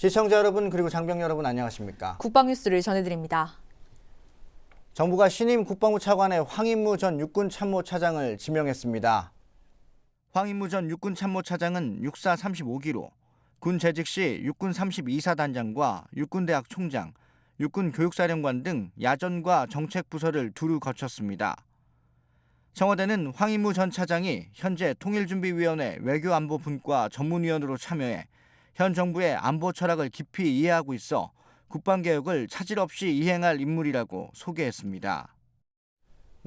시청자 여러분 그리고 장병 여러분 안녕하십니까? 국방뉴스를 전해드립니다. 정부가 신임 국방부 차관에 황인무 전 육군참모차장을 지명했습니다. 황인무 전 육군참모차장은 육사 35기로 군 재직 시 육군 32사단장과 육군대학 총장, 육군교육사령관 등 야전과 정책부서를 두루 거쳤습니다. 청와대는 황인무 전 차장이 현재 통일준비위원회 외교안보분과 전문위원으로 참여해 현 정부의 안보 철학을 깊이 이해하고 있어 국방개혁을 차질 없이 이행할 인물이라고 소개했습니다.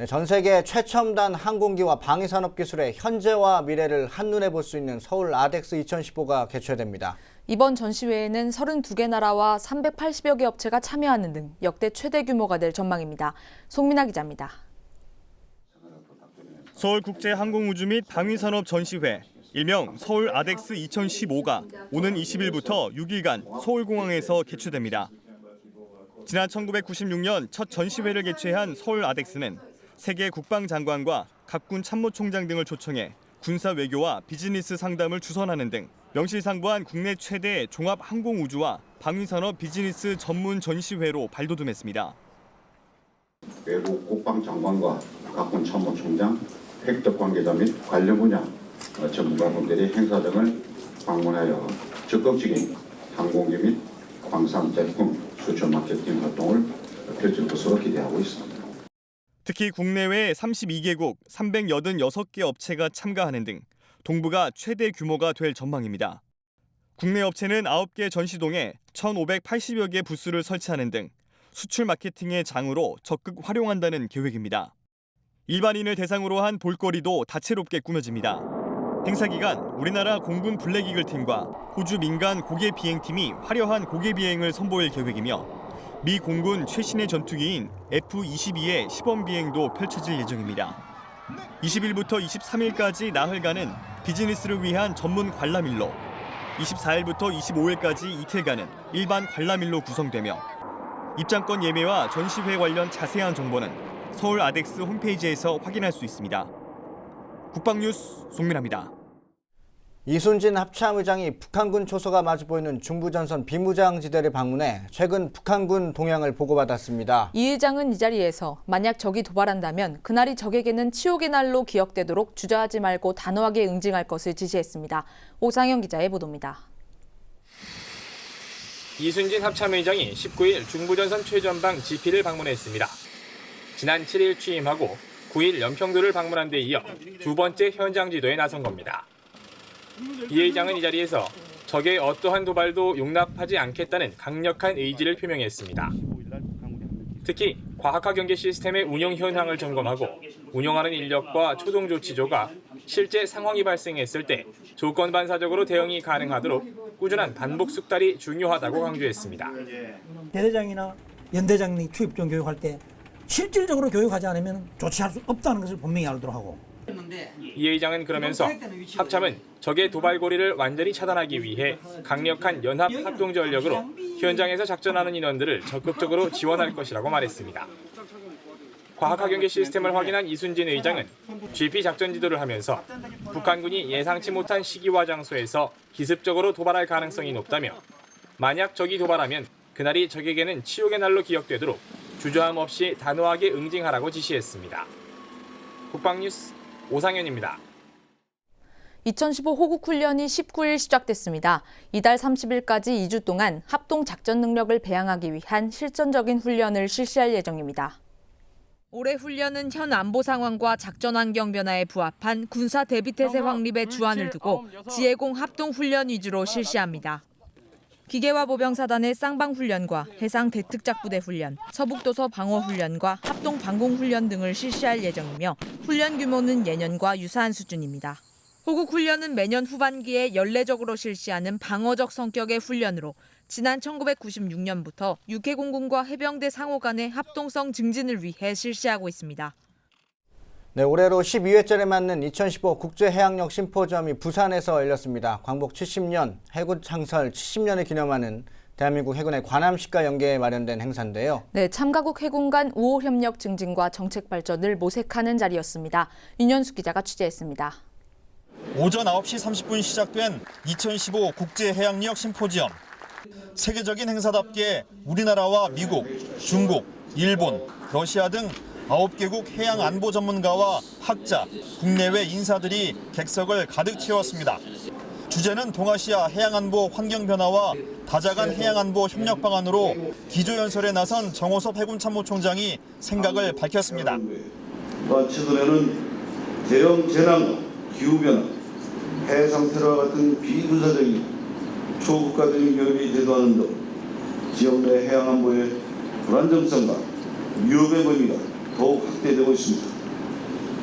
전 세계 최첨단 항공기와 방위산업 기술의 현재와 미래를 한눈에 볼 수 있는 서울 아덱스 2015가 개최됩니다. 이번 전시회에는 32개 나라와 380여 개 업체가 참여하는 등 역대 최대 규모가 될 전망입니다. 송민아 기자입니다. 서울국제항공우주 및 방위산업 전시회, 일명 서울 아덱스 2015가 오는 20일부터 6일간 서울공항에서 개최됩니다. 지난 1996년 첫 전시회를 개최한 서울 아덱스는 세계 국방장관과 각군 참모총장 등을 초청해 군사 외교와 비즈니스 상담을 주선하는 등 명실상부한 국내 최대 종합항공우주와 방위산업 비즈니스 전문 전시회로 발돋움했습니다. 외국 국방장관과 각군 참모총장, 획득 관계자 및 관련 분야 전문가분들이 행사 등을 방문하여 적극적인 항공기 및 광산 제품 수출 마케팅 활동을 펼칠 것으로 기대하고 있습니다. 특히 국내외 32개국 386개 업체가 참가하는 등 동부가 최대 규모가 될 전망입니다. 국내 업체는 9개 전시동에 1,580여 개 부스를 설치하는 등 수출 마케팅의 장으로 적극 활용한다는 계획입니다. 일반인을 대상으로 한 볼거리도 다채롭게 꾸며집니다. 행사 기간 우리나라 공군 블랙이글 팀과 호주 민간 고개 비행팀이 화려한 고개 비행을 선보일 계획이며 미 공군 최신의 전투기인 F-22의 시범 비행도 펼쳐질 예정입니다. 20일부터 23일까지 나흘간은 비즈니스를 위한 전문 관람일로, 24일부터 25일까지 이틀간은 일반 관람일로 구성되며 입장권 예매와 전시회 관련 자세한 정보는 서울 아덱스 홈페이지에서 확인할 수 있습니다. 국방뉴스 송민아입니다. 이순진 합참의장이 북한군 초소가 마주 보이는 중부전선 비무장지대를 방문해 최근 북한군 동향을 보고받았습니다. 이 의장은 이 자리에서 만약 적이 도발한다면 그날이 적에게는 치욕의 날로 기억되도록 주저하지 말고 단호하게 응징할 것을 지시했습니다. 오상영 기자의 보도입니다. 이순진 합참의장이 19일 중부전선 최전방 GP를 방문했습니다. 지난 7일 취임하고 9일 연평도를 방문한 데 이어 두 번째 현장 지도에 나선 겁니다. 이 의장은 이 자리에서 적의 어떠한 도발도 용납하지 않겠다는 강력한 의지를 표명했습니다. 특히 과학화 경계 시스템의 운영 현황을 점검하고 운영하는 인력과 초동 조치조가 실제 상황이 발생했을 때 조건 반사적으로 대응이 가능하도록 꾸준한 반복 숙달이 중요하다고 강조했습니다. 대대장이나 연대장이 투입전 교육할 때 실질적으로 교육하지 않으면 조치할 수 없다는 것을 분명히 알도록 하고. 이 의장은 그러면서 합참은 적의 도발고리를 완전히 차단하기 위해 강력한 연합 합동 전력으로 현장에서 작전하는 인원들을 적극적으로 지원할 것이라고 말했습니다. 과학화 경계 시스템을 확인한 이순진 의장은 GP 작전 지도를 하면서 북한군이 예상치 못한 시기와 장소에서 기습적으로 도발할 가능성이 높다며 만약 적이 도발하면 그날이 적에게는 치욕의 날로 기억되도록 주저함 없이 단호하게 응징하라고 지시했습니다. 국방뉴스 오상현입니다. 2015 호국훈련이 19일 시작됐습니다. 이달 30일까지 2주 동안 합동 작전 능력을 배양하기 위한 실전적인 훈련을 실시할 예정입니다. 올해 훈련은 현 안보 상황과 작전 환경 변화에 부합한 군사 대비태세 확립에 주안을 두고 지해공 합동 훈련 위주로 실시합니다. 기계화 보병사단의 쌍방 훈련과 해상 대특작부대 훈련, 서북도서 방어 훈련과 합동 방공 훈련 등을 실시할 예정이며 훈련 규모는 예년과 유사한 수준입니다. 호국 훈련은 매년 후반기에 연례적으로 실시하는 방어적 성격의 훈련으로 지난 1996년부터 육해공군과 해병대 상호 간의 합동성 증진을 위해 실시하고 있습니다. 올해로 12회째를 맞는 2015 국제해양력 심포지엄이 부산에서 열렸습니다. 광복 70년, 해군 창설 70년을 기념하는 대한민국 해군의 관함식과 연계해 마련된 행사인데요. 참가국 해군 간 우호 협력 증진과 정책 발전을 모색하는 자리였습니다. 윤현숙 기자가 취재했습니다. 오전 9시 30분 시작된 2015 국제해양력 심포지엄. 세계적인 행사답게 우리나라와 미국, 중국, 일본, 러시아 등 9개국 해양 안보 전문가와 학자, 국내외 인사들이 객석을 가득 채웠습니다. 주제는 동아시아 해양안보 환경 변화와 다자간 해양안보 협력 방안으로 기조연설에 나선 정호섭 해군참모총장이 생각을 밝혔습니다. 최근에는 대형 재난과 기후변화, 해외 상태와 같은 비군사적인 초국가적인 위협이 대두하는 등 지역 내 해양안보의 불안정성과 위협의 범위가 더욱 확대되고 있습니다.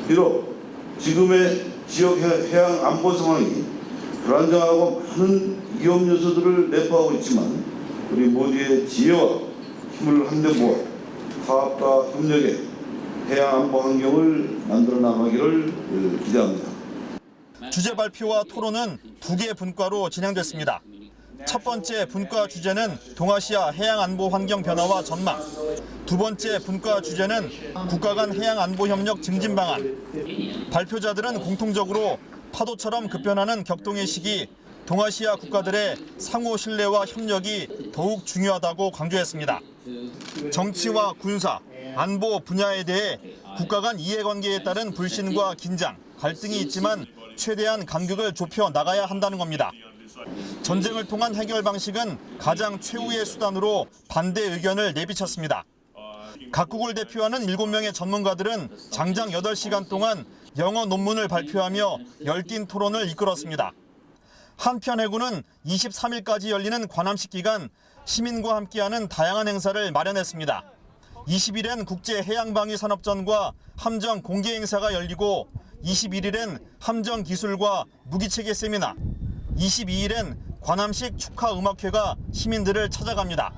비록 지금의 지역 해양 안보 상황이 불안정하고 많은 위험 요소들을 내포하고 있지만 우리 모두의 지혜와 힘을 한데 모아 화합과 협력의 해양 안보 환경을 만들어 나가기를 기대합니다. 주제 발표와 토론은 2개 분과로 진행됐습니다. 첫 번째 분과 주제는 동아시아 해양 안보 환경 변화와 전망. 두 번째 분과 주제는 국가 간 해양 안보 협력 증진 방안. 발표자들은 공통적으로 파도처럼 급변하는 격동의 시기, 동아시아 국가들의 상호 신뢰와 협력이 더욱 중요하다고 강조했습니다. 정치와 군사, 안보 분야에 대해 국가 간 이해관계에 따른 불신과 긴장, 갈등이 있지만 최대한 간극을 좁혀 나가야 한다는 겁니다. 전쟁을 통한 해결 방식은 가장 최후의 수단으로 반대 의견을 내비쳤습니다. 각국을 대표하는 7명의 전문가들은 장장 8시간 동안 영어 논문을 발표하며 열띤 토론을 이끌었습니다. 한편 해군은 23일까지 열리는 관함식 기간 시민과 함께하는 다양한 행사를 마련했습니다. 20일엔 국제해양방위산업전과 함정 공개 행사가 열리고 21일엔 함정 기술과 무기체계 세미나, 22일엔 관함식 축하 음악회가 시민들을 찾아갑니다.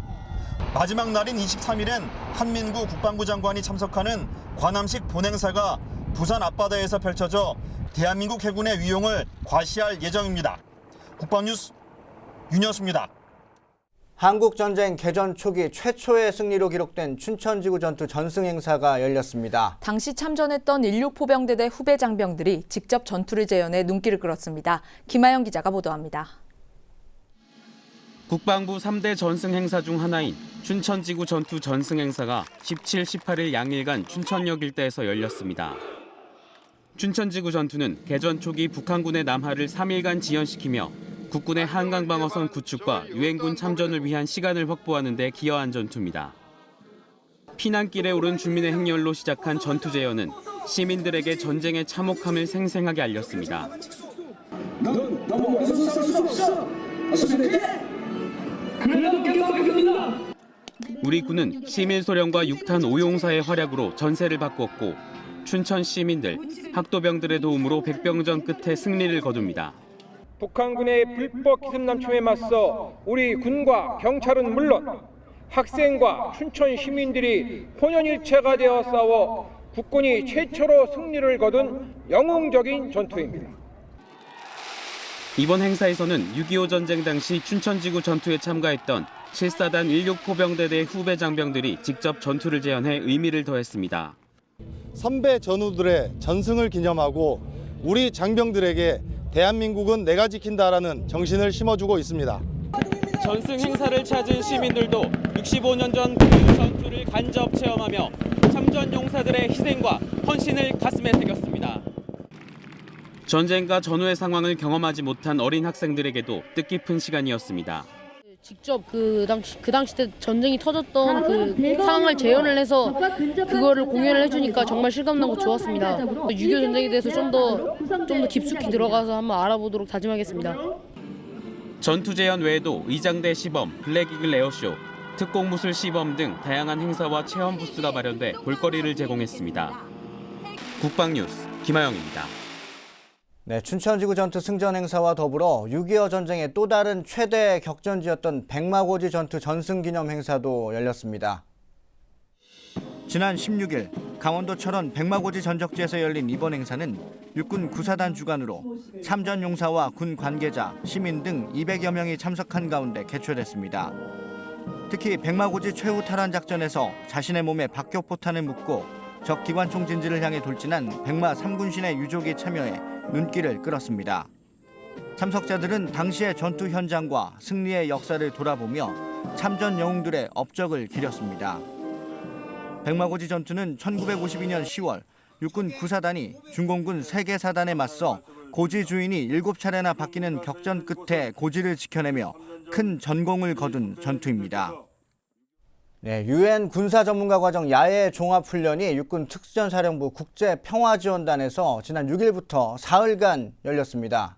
마지막 날인 23일엔 한민구 국방부 장관이 참석하는 관함식 본행사가 부산 앞바다에서 펼쳐져 대한민국 해군의 위용을 과시할 예정입니다. 국방뉴스 윤여수입니다. 한국전쟁 개전 초기 최초의 승리로 기록된 춘천지구 전투 전승 행사가 열렸습니다. 당시 참전했던 16포병대대 후배 장병들이 직접 전투를 재현해 눈길을 끌었습니다. 김하영 기자가 보도합니다. 국방부 3대 전승 행사 중 하나인 춘천지구 전투 전승 행사가 17, 18일 양일간 춘천역 일대에서 열렸습니다. 춘천지구 전투는 개전 초기 북한군의 남하를 3일간 지연시키며 국군의 한강 방어선 구축과 유엔군 참전을 위한 시간을 확보하는 데 기여한 전투입니다. 피난길에 오른 주민의 행렬로 시작한 전투 재현은 시민들에게 전쟁의 참혹함을 생생하게 알렸습니다. 넌 넘어서 수 없어. 그래도 깨닫겠습니다. 우리 군은 시민 소련과 6탄 5용사의 활약으로 전세를 바꿨고 춘천 시민들, 학도병들의 도움으로 백병전 끝에 승리를 거둡니다. 북한군의 불법 기습 남침에 맞서 우리 군과 경찰은 물론 학생과 춘천 시민들이 혼연일체가 되어 싸워 국군이 최초로 승리를 거둔 영웅적인 전투입니다. 이번 행사에서는 6.25 전쟁 당시 춘천지구 전투에 참가했던 7사단 16포병대대 후배 장병들이 직접 전투를 재현해 의미를 더했습니다. 선배 전우들의 전승을 기념하고 우리 장병들에게 대한민국은 내가 지킨다라는 정신을 심어주고 있습니다. 전승 행사를 찾은 시민들도 65년 전 그 전투를 간접 체험하며 참전 용사들의 희생과 헌신을 가슴에 새겼습니다. 전쟁과 전후의 상황을 경험하지 못한 어린 학생들에게도 뜻깊은 시간이었습니다. 직접 그 당시 때 전쟁이 터졌던 그 상황을 재현을 해서 그거를 공연을 해주니까 정말 실감나고 좋았습니다. 6.25 전쟁에 대해서 좀 더 깊숙이 들어가서 한번 알아보도록 다짐하겠습니다. 전투 재현 외에도 의장대 시범, 블랙이글 에어쇼, 특공무술 시범 등 다양한 행사와 체험 부스가 마련돼 볼거리를 제공했습니다. 국방뉴스 김하영입니다. 네, 춘천지구 전투 승전 행사와 더불어 6.25 전쟁의 또 다른 최대 격전지였던 백마고지 전투 전승 기념 행사도 열렸습니다. 지난 16일 강원도 철원 백마고지 전적지에서 열린 이번 행사는 육군 9사단 주관으로 참전 용사와 군 관계자, 시민 등 200여 명이 참석한 가운데 개최됐습니다. 특히 백마고지 최후 탈환 작전에서 자신의 몸에 박격포탄을 묻고 적 기관총 진지를 향해 돌진한 백마 3군신의 유족이 참여해 눈길을 끌었습니다. 참석자들은 당시의 전투 현장과 승리의 역사를 돌아보며 참전 영웅들의 업적을 기렸습니다. 백마고지 전투는 1952년 10월 육군 9사단이 중공군 3개 사단에 맞서 고지 주인이 7차례나 바뀌는 격전 끝에 고지를 지켜내며 큰 전공을 거둔 전투입니다. 네, 유엔 군사 전문가 과정 야외 종합훈련이 육군 특수전사령부 국제평화지원단에서 지난 6일부터 사흘간 열렸습니다.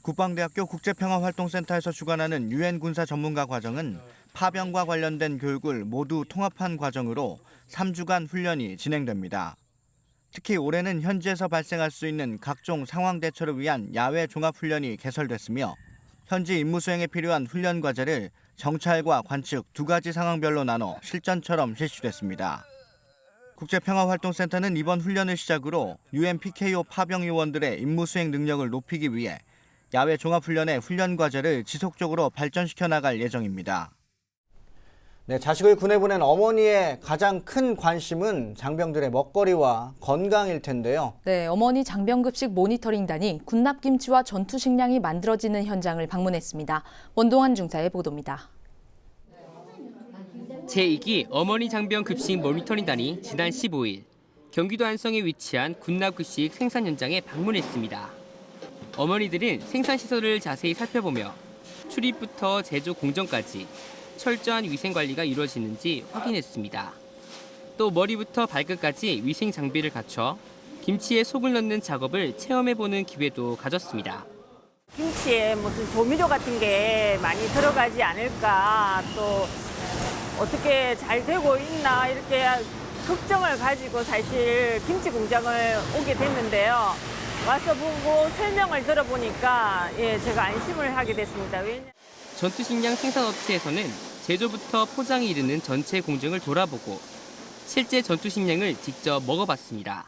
국방대학교 국제평화활동센터에서 주관하는 유엔 군사 전문가 과정은 파병과 관련된 교육을 모두 통합한 과정으로 3주간 훈련이 진행됩니다. 특히 올해는 현지에서 발생할 수 있는 각종 상황 대처를 위한 야외 종합훈련이 개설됐으며 현지 임무 수행에 필요한 훈련 과제를 정찰과 관측 2가지 상황별로 나눠 실전처럼 실시됐습니다. 국제평화활동센터는 이번 훈련을 시작으로 UN PKO 파병 요원들의 임무 수행 능력을 높이기 위해 야외 종합훈련의 훈련 과제를 지속적으로 발전시켜 나갈 예정입니다. 네, 자식을 군에 보낸 어머니의 가장 큰 관심은 장병들의 먹거리와 건강일 텐데요. 네, 어머니 장병급식 모니터링단이 군납김치와 전투식량이 만들어지는 현장을 방문했습니다. 원동환 중사의 보도입니다. 제2기 어머니 장병급식 모니터링단이 지난 15일 경기도 안성에 위치한 군납급식 생산 현장에 방문했습니다. 어머니들은 생산시설을 자세히 살펴보며 출입부터 제조 공정까지 철저한 위생관리가 이루어지는지 확인했습니다. 또 머리부터 발끝까지 위생 장비를 갖춰 김치에 속을 넣는 작업을 체험해보는 기회도 가졌습니다. 김치에 무슨 조미료 같은 게 많이 들어가지 않을까, 또 어떻게 잘 되고 있나 이렇게 걱정을 가지고 사실 김치 공장을 오게 됐는데요. 와서 보고 설명을 들어보니까 제가 안심을 하게 됐습니다. 전투식량 생산업체에서는 제조부터 포장에 이르는 전체 공정을 돌아보고 실제 전투식량을 직접 먹어봤습니다.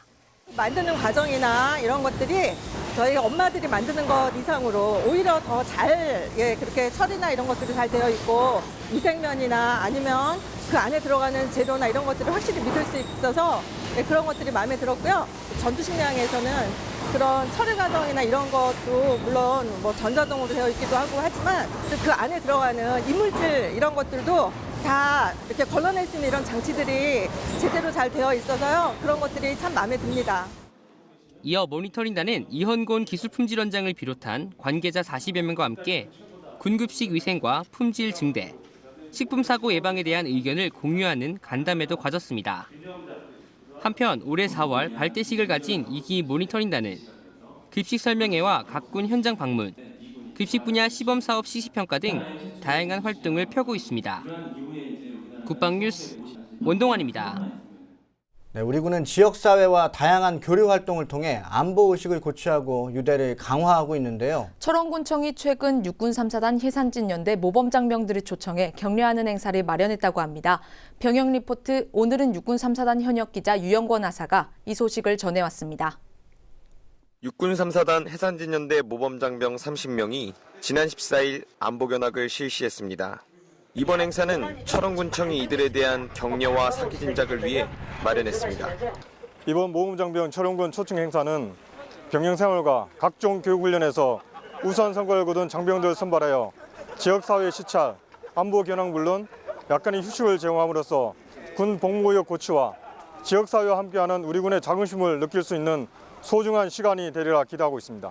만드는 과정이나 이런 것들이 저희 엄마들이 만드는 것 이상으로 오히려 더 잘 그렇게 처리나 이런 것들이 잘 되어 있고 위생면이나 아니면 그 안에 들어가는 재료나 이런 것들을 확실히 믿을 수 있어서 그런 것들이 마음에 들었고요. 전투식량에서는 그런 처리 과정이나 이런 것도 물론 뭐 전자동으로 되어 있기도 하고 하지만 그 안에 들어가는 이물질 이런 것들도 다 이렇게 걸러낼 수 있는 이런 장치들이 제대로 잘 되어 있어서요. 그런 것들이 참 마음에 듭니다. 이어 모니터링단은 이헌곤 기술품질원장을 비롯한 관계자 40여 명과 함께 군급식 위생과 품질 증대, 식품사고 예방에 대한 의견을 공유하는 간담회도 가졌습니다. 한편 올해 4월 발대식을 가진 2기 모니터링단은 급식 설명회와 각군 현장 방문, 급식 분야 시범사업 시시평가 등 다양한 활동을 펴고 있습니다. 국방뉴스 원동환입니다. 네, 우리 군은 지역사회와 다양한 교류 활동을 통해 안보의식을 고취하고 유대를 강화하고 있는데요. 철원군청이 최근 육군 3사단 해산진연대 모범장병들을 초청해 격려하는 행사를 마련했다고 합니다. 병영 리포트, 오늘은 육군 3사단 현역 기자 유영권 아사가 이 소식을 전해왔습니다. 육군 3사단 해산진연대 모범장병 30명이 지난 14일 안보견학을 실시했습니다. 이번 행사는 철원군청이 이들에 대한 격려와 사기 진작을 위해 마련했습니다. 이번 모범장병 철원군 초청 행사는 병영생활과 각종 교육훈련에서 우수한 성과를 거둔 장병들을 선발하여 지역사회 시찰, 안보 견학 물론 약간의 휴식을 제공함으로써 군 복무의욕 고취와 지역사회와 함께하는 우리 군의 자긍심을 느낄 수 있는 소중한 시간이 되리라 기대하고 있습니다.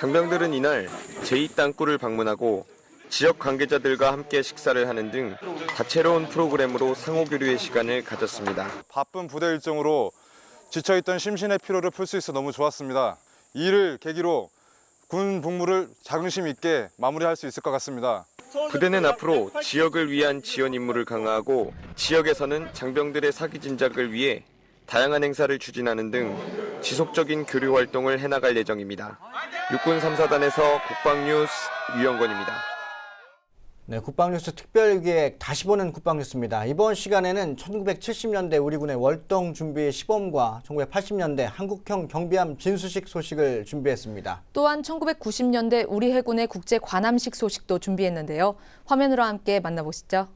장병들은 이날 제2땅굴을 방문하고 지역 관계자들과 함께 식사를 하는 등 다채로운 프로그램으로 상호교류의 시간을 가졌습니다. 바쁜 부대 일정으로 지쳐있던 심신의 피로를 풀 수 있어 너무 좋았습니다. 이 일을 계기로 군 복무를 자긍심 있게 마무리할 수 있을 것 같습니다. 부대는 앞으로 지역을 위한 지원 임무를 강화하고 지역에서는 장병들의 사기 진작을 위해 다양한 행사를 추진하는 등 지속적인 교류 활동을 해나갈 예정입니다. 육군 3사단에서 국방뉴스 유영권입니다. 네, 국방뉴스 특별기획 다시 보는 국방뉴스입니다. 이번 시간에는 1970년대 우리 군의 월동 준비 시범과 1980년대 한국형 경비함 진수식 소식을 준비했습니다. 또한 1990년대 우리 해군의 국제 관함식 소식도 준비했는데요. 화면으로 함께 만나보시죠.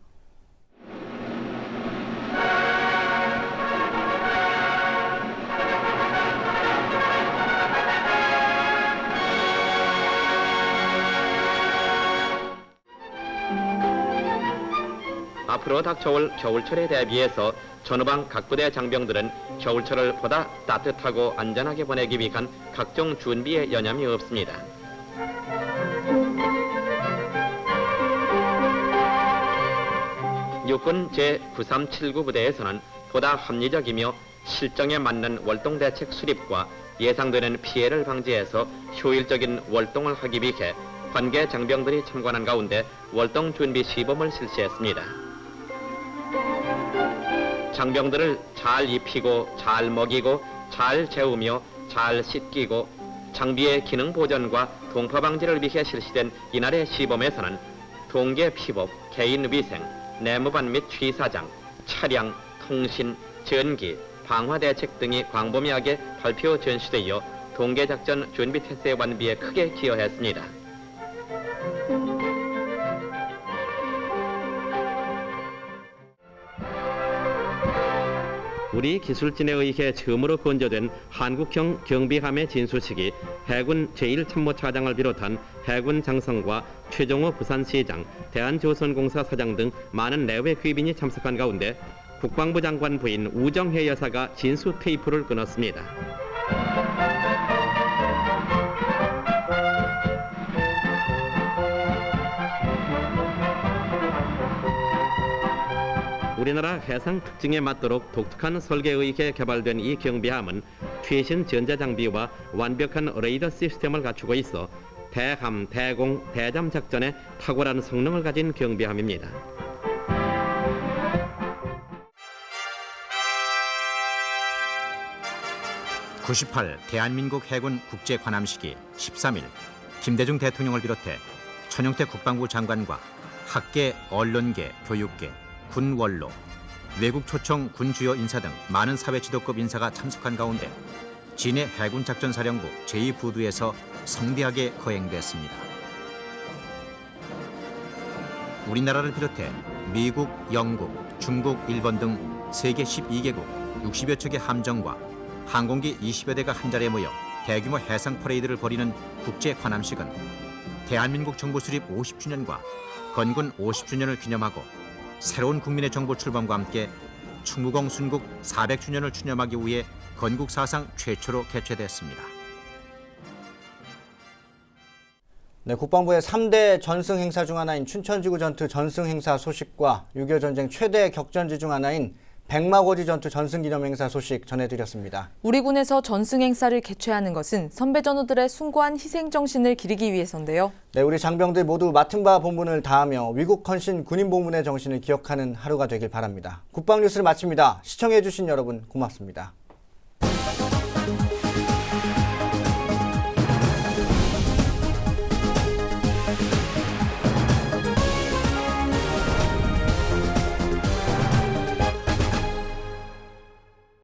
앞으로 닥쳐올 겨울철에 대비해서 전후방 각 부대 장병들은 겨울철을 보다 따뜻하고 안전하게 보내기 위한 각종 준비에 여념이 없습니다. 육군 제9379 부대에서는 보다 합리적이며 실정에 맞는 월동대책 수립과 예상되는 피해를 방지해서 효율적인 월동을 하기 위해 관계 장병들이 참관한 가운데 월동 준비 시범을 실시했습니다. 장병들을 잘 입히고 잘 먹이고 잘 재우며 잘 씻기고 장비의 기능 보전과 동파 방지를 위해 실시된 이날의 시범에서는 동계 피복, 개인 위생, 내무반 및 취사장, 차량, 통신, 전기, 방화 대책 등이 광범위하게 발표 전시되어 동계작전 준비 태세 완비에 크게 기여했습니다. 우리 기술진에 의해 처음으로 건조된 한국형 경비함의 진수식이 해군 제1참모차장을 비롯한 해군 장성과 최종호 부산시장, 대한조선공사 사장 등 많은 내외 귀빈이 참석한 가운데 국방부 장관 부인 우정혜 여사가 진수 테이프를 끊었습니다. 우리나라 해상 특징에 맞도록 독특한 설계에 의해 개발된 이 경비함은 최신 전자장비와 완벽한 레이더 시스템을 갖추고 있어 대함, 대공, 대잠 작전에 탁월한 성능을 가진 경비함입니다. (98) 대한민국 해군 국제관함식이 13일 김대중 대통령을 비롯해 천영태 국방부 장관과 학계, 언론계, 교육계, 군 원로, 외국 초청 군 주요 인사 등 많은 사회 지도급 인사가 참석한 가운데 진해 해군작전사령부 제2부두에서 성대하게 거행됐습니다. 우리나라를 비롯해 미국, 영국, 중국, 일본 등 세계 12개국 60여 척의 함정과 항공기 20여 대가 한자리에 모여 대규모 해상 퍼레이드를 벌이는 국제관함식은 대한민국 정부 수립 50주년과 건군 50주년을 기념하고 새로운 국민의 정부 출범과 함께 충무공 순국 400주년을 추념하기 위해 건국 사상 최초로 개최됐습니다. 네, 국방부의 3대 전승 행사 중 하나인 춘천지구 전투 전승 행사 소식과 6.25 전쟁 최대 격전지 중 하나인 백마고지 전투 전승 기념 행사 소식 전해드렸습니다. 우리 군에서 전승 행사를 개최하는 것은 선배 전우들의 숭고한 희생 정신을 기리기 위해서인데요. 네, 우리 장병들 모두 맡은 바 본분을 다하며 위국 헌신 군인 봉문의 정신을 기억하는 하루가 되길 바랍니다. 국방 뉴스를 마칩니다. 시청해주신 여러분 고맙습니다.